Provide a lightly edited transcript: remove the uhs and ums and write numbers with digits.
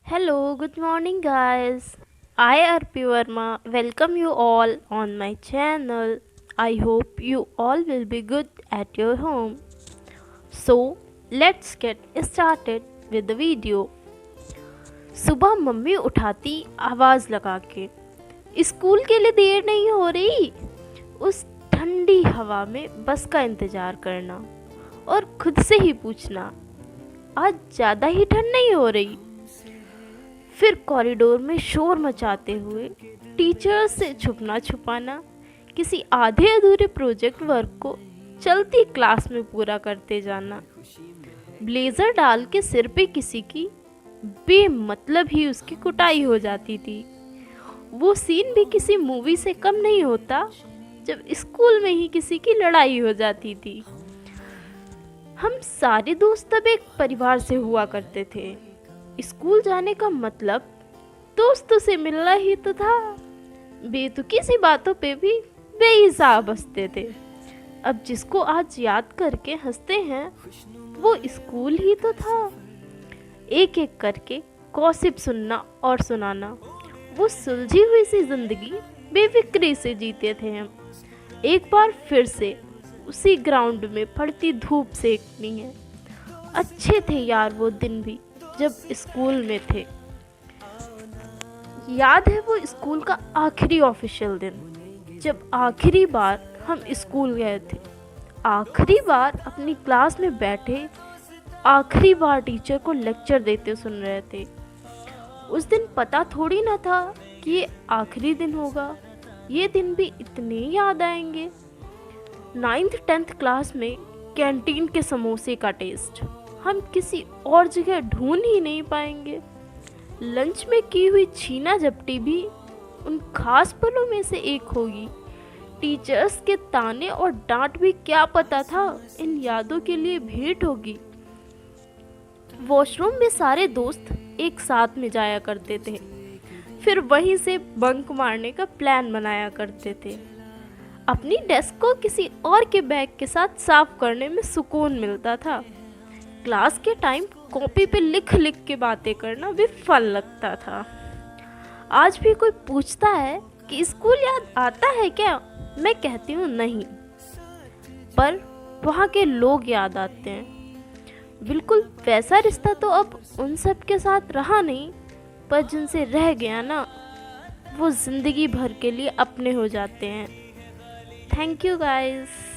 Hello, good morning, guys. I, Arpi Verma, welcome you all on my channel. I hope you all will be good at your home. So, let's get started with the video. सुबह mummy उठाती आवाज़ लगा के, school के लिए देर नहीं हो रही। उस ठंडी हवा में बस का इंतज़ार करना और खुद से ही पूछना, आज ज़्यादा ही ठंड नहीं हो रही। फिर कॉरिडोर में शोर मचाते हुए टीचर्स से छुपना छुपाना, किसी आधे अधूरे प्रोजेक्ट वर्क को चलती क्लास में पूरा करते जाना, ब्लेजर डाल के सिर पे किसी की बेमतलब ही उसकी कुटाई हो जाती थी। वो सीन भी किसी मूवी से कम नहीं होता जब स्कूल में ही किसी की लड़ाई हो जाती थी। हम सारे दोस्त तब एक परिवार से हुआ करते थे। स्कूल जाने का मतलब दोस्तों से मिलना ही तो था। बेतुकी सी बातों पे भी बेहिसाब हंसते थे। अब जिसको आज याद करके हंसते हैं वो स्कूल ही तो था। एक एक करके गॉसिप सुनना और सुनाना, वो सुलझी हुई सी जिंदगी बेफिक्री से जीते थे हम। एक बार फिर से उसी ग्राउंड में पड़ती धूप सेकनी है। अच्छे थे यार वो दिन भी जब स्कूल में थे। याद है वो स्कूल का आखिरी ऑफिशियल दिन, जब आखिरी बार हम स्कूल गए थे, आखिरी बार अपनी क्लास में बैठे, आखिरी बार टीचर को लेक्चर देते सुन रहे थे। उस दिन पता थोड़ी ना था कि ये आखिरी दिन होगा। ये दिन भी इतने याद आएंगे। 9th 10th क्लास में कैंटीन के समोसे का टेस्ट हम किसी और जगह ढूंढ ही नहीं पाएंगे। लंच में की हुई छीना झपटी भी उन खास पलों में से एक होगी। टीचर्स के ताने और डांट भी क्या पता था इन यादों के लिए भेंट होगी। वॉशरूम में सारे दोस्त एक साथ में जाया करते थे, फिर वहीं से बंक मारने का प्लान बनाया करते थे। अपनी डेस्क को किसी और के बैग के साथ साफ करने में सुकून मिलता था। क्लास के टाइम कॉपी पे लिख लिख के बातें करना भी फन लगता था। आज भी कोई पूछता है कि स्कूल याद आता है क्या, मैं कहती हूँ नहीं, पर वहाँ के लोग याद आते हैं। बिल्कुल वैसा रिश्ता तो अब उन सब के साथ रहा नहीं, पर जिनसे रह गया ना, वो ज़िंदगी भर के लिए अपने हो जाते हैं। Thank you guys.